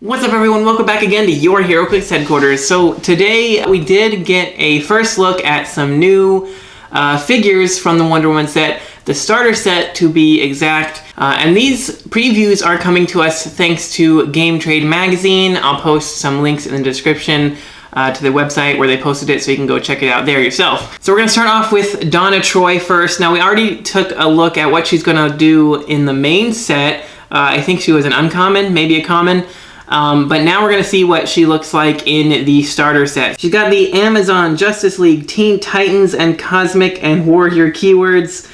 What's up everyone, welcome back again to your Heroclix headquarters. So today we did get a first look at some new figures from the Wonder Woman set, the starter set to be exact. And these previews are coming to us thanks to Game Trade Magazine. I'll post some links in the description to the website where they posted it so you can go check it out there yourself. So we're going to start off with Donna Troy first. Now we already took a look at what she's going to do in the main set. I think she was an uncommon, maybe a common. But now we're going to see what she looks like in the starter set. She's got the Amazon, Justice League, Teen Titans, and Cosmic and Warrior keywords.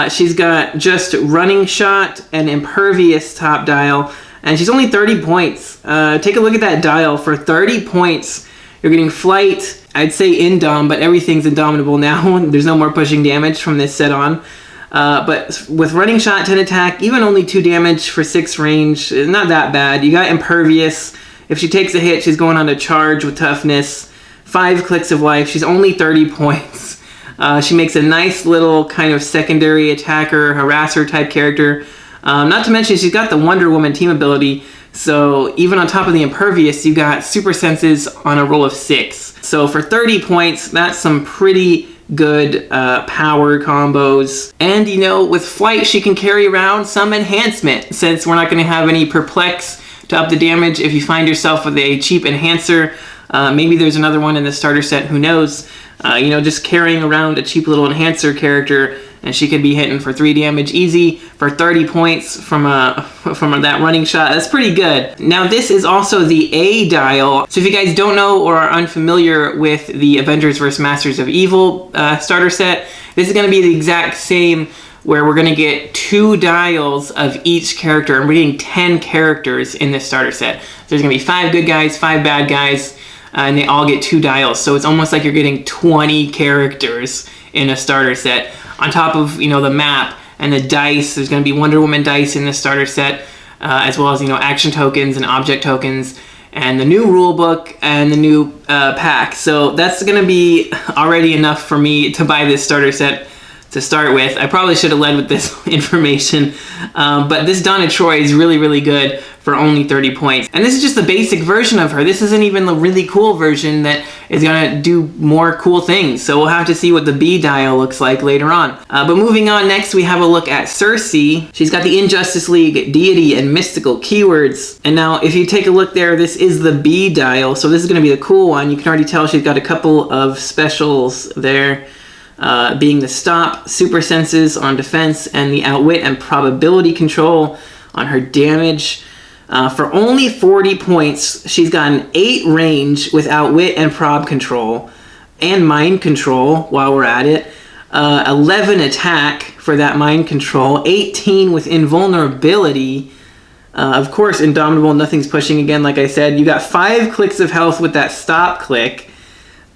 She's got just Running Shot and Impervious top dial, and she's only 30 points. Take a look at that dial. For 30 points, you're getting Flight, I'd say Indom, but everything's Indomitable now. There's no more pushing damage from this set on. But with Running Shot, 10 attack, even only 2 damage for 6 range, not that bad. You got Impervious. If she takes a hit, she's going on to Charge with Toughness. 5 clicks of life. She's only 30 points. She makes a nice little kind of secondary attacker, harasser type character. Not to mention she's got the Wonder Woman team ability. So even on top of the Impervious, you got Super Senses on a roll of 6. So for 30 points, that's some pretty good power combos. And you know, with Flight she can carry around some enhancement, since we're not going to have any Perplex to up the damage. If you find yourself with a cheap enhancer, maybe there's another one in the starter set, who knows, you know, just carrying around a cheap little enhancer character, and she could be hitting for 3 damage easy for 30 points from that Running Shot. That's pretty good. Now this is also the A dial. So if you guys don't know or are unfamiliar with the Avengers vs. Masters of Evil starter set, this is going to be the exact same, where we're going to get 2 dials of each character, and we're getting 10 characters in this starter set. So there's going to be 5 good guys, 5 bad guys, and they all get 2 dials. So it's almost like you're getting 20 characters in a starter set. On top of, you know, the map and the dice, there's going to be Wonder Woman dice in the starter set, as well as, you know, action tokens and object tokens, and the new rule book and the new pack. So that's going to be already enough for me to buy this starter set to start with. I probably should have led with this information, but this Donna Troy is really, really good for only 30 points. And this is just the basic version of her. This isn't even the really cool version that is gonna do more cool things. So we'll have to see what the B dial looks like later on. But moving on, next we have a look at Cersei. She's got the Injustice League, Deity, and Mystical keywords. And now if you take a look there, this is the B dial. So this is gonna be the cool one. You can already tell she's got a couple of specials there. Being the Stop, Super Senses on defense, and the Outwit and Probability control on her damage. For only 40 points, she's got an 8 range with Outwit and Prob control, and Mind control while we're at it. 11 attack for that Mind control, 18 with Invulnerability. Of course, Indomitable, nothing's pushing again, like I said. You got 5 clicks of health with that Stop click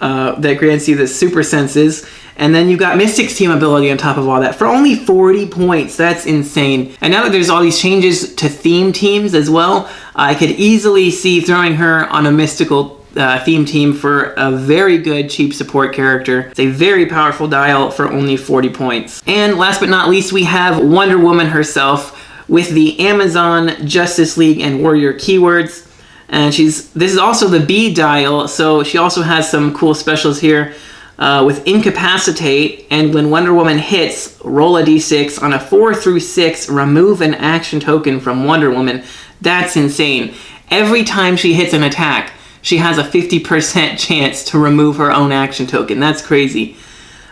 that grants you the Super Senses. And then you've got Mystic's team ability on top of all that for only 40 points. That's insane. And now that there's all these changes to theme teams as well, I could easily see throwing her on a Mystical theme team for a very good cheap support character. It's a very powerful dial for only 40 points. And last but not least, we have Wonder Woman herself with the Amazon, Justice League, and Warrior keywords. And this is also the B dial, so she also has some cool specials here. With Incapacitate, and when Wonder Woman hits, roll a d6. On a 4 through 6, remove an action token from Wonder Woman. That's insane. Every time she hits an attack, she has a 50% chance to remove her own action token. That's crazy.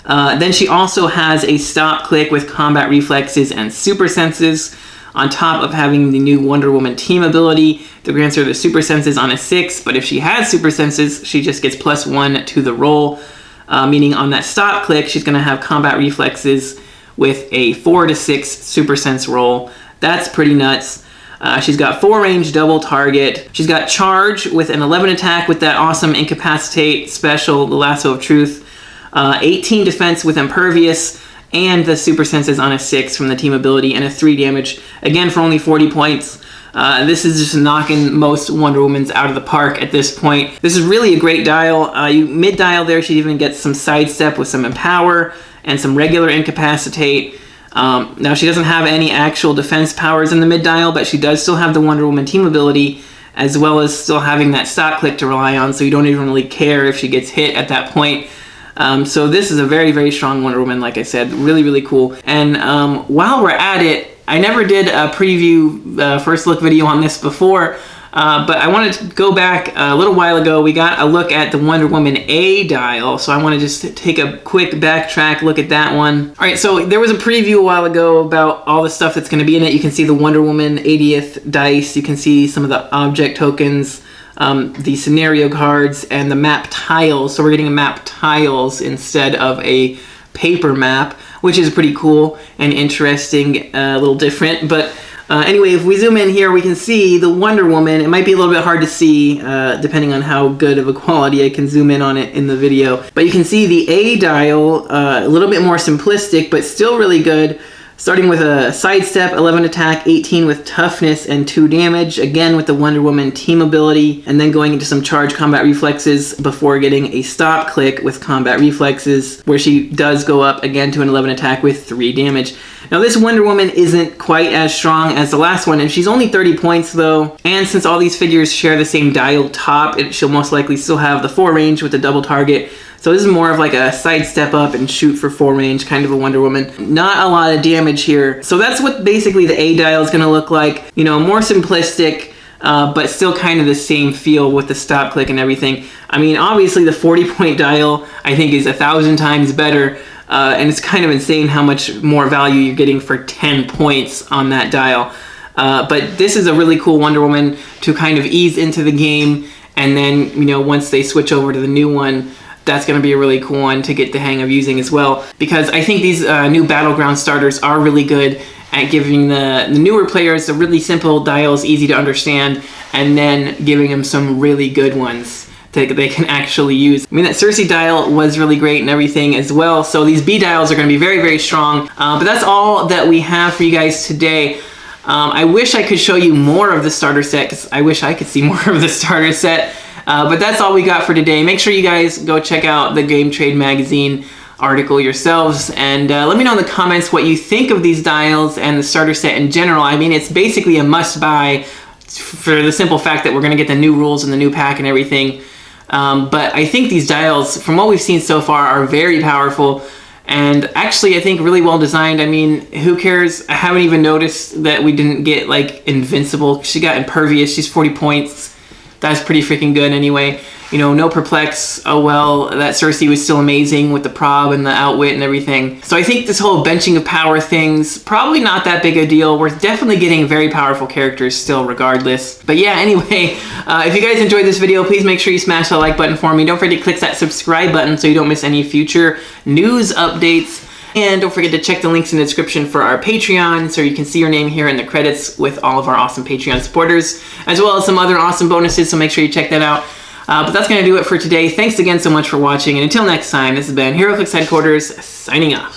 Then she also has a Stop click with Combat Reflexes and Super Senses, on top of having the new Wonder Woman team ability that grants her the Super Senses on a 6. But if she has Super Senses, she just gets +1 to the roll. Meaning on that Stop click, she's going to have Combat Reflexes with a 4 to 6 Super Sense roll. That's pretty nuts. She's got 4 range double target. She's got Charge with an 11 attack with that awesome Incapacitate special, the Lasso of Truth. 18 defense with Impervious, and the Super Senses on a 6 from the team ability, and a 3 damage, again for only 40 points. This is just knocking most Wonder Womans out of the park at this point. This is really a great dial. Mid-dial there, she even gets some sidestep with some Empower and some regular Incapacitate. Now, she doesn't have any actual defense powers in the mid-dial, but she does still have the Wonder Woman team ability, as well as still having that stop click to rely on, so you don't even really care if she gets hit at that point. So this is a very, very strong Wonder Woman, like I said, really, really cool. And while we're at it, I never did a preview first look video on this before, but I wanted to go back a little while ago. We got a look at the Wonder Woman A dial, so I want to just take a quick backtrack look at that one. All right, so there was a preview a while ago about all the stuff that's going to be in it. You can see the Wonder Woman 80th dice, you can see some of the object tokens, the scenario cards, and the map tiles. So we're getting a map tiles instead of a paper map, which is pretty cool and interesting, a little different. But anyway, if we zoom in here, we can see the Wonder Woman. It might be a little bit hard to see depending on how good of a quality I can zoom in on it in the video. But you can see the A dial, a little bit more simplistic, but still really good. Starting with a sidestep, 11 attack, 18 with toughness, and 2 damage. Again with the Wonder Woman team ability, and then going into some charge combat reflexes before getting a stop click with combat reflexes, where she does go up again to an 11 attack with 3 damage. Now this Wonder Woman isn't quite as strong as the last one, and she's only 30 points though. And since all these figures share the same dial top, she'll most likely still have the 4 range with the double target. So this is more of like a side step up and shoot for 4 range kind of a Wonder Woman. Not a lot of damage here. So that's what basically the A dial is going to look like. You know, more simplistic, but still kind of the same feel with the stop click and everything. I mean, obviously the 40-point dial I think is 1,000 times better. And it's kind of insane how much more value you're getting for 10 points on that dial. But this is a really cool Wonder Woman to kind of ease into the game. And then, you know, once they switch over to the new one, that's going to be a really cool one to get the hang of using as well. Because I think these new Battleground starters are really good at giving the newer players the really simple dials, easy to understand, and then giving them some really good ones that they can actually use. I mean, that Cersei dial was really great and everything as well. So these B dials are going to be very, very strong. But that's all that we have for you guys today. I wish I could show you more of the starter set, because I wish I could see more of the starter set. But that's all we got for today. Make sure you guys go check out the Game Trade Magazine article yourselves, and let me know in the comments what you think of these dials and the starter set in general. I mean, it's basically a must-buy for the simple fact that we're going to get the new rules and the new pack and everything. But I think these dials, from what we've seen so far, are very powerful. And actually, I think really well designed. I mean, who cares? I haven't even noticed that we didn't get, like, Invincible. She got Impervious. She's 40 points. That's pretty freaking good anyway. You know, no Perplex. Oh well, that Cersei was still amazing with the prob and the outwit and everything. So I think this whole benching of power thing's probably not that big a deal. We're definitely getting very powerful characters still regardless. But yeah, anyway, if you guys enjoyed this video, please make sure you smash that like button for me. Don't forget to click that subscribe button so you don't miss any future news updates. And don't forget to check the links in the description for our Patreon so you can see your name here in the credits with all of our awesome Patreon supporters, as well as some other awesome bonuses, so make sure you check that out. But that's going to do it for today. Thanks again so much for watching, and until next time, this has been Heroclix Headquarters, signing off.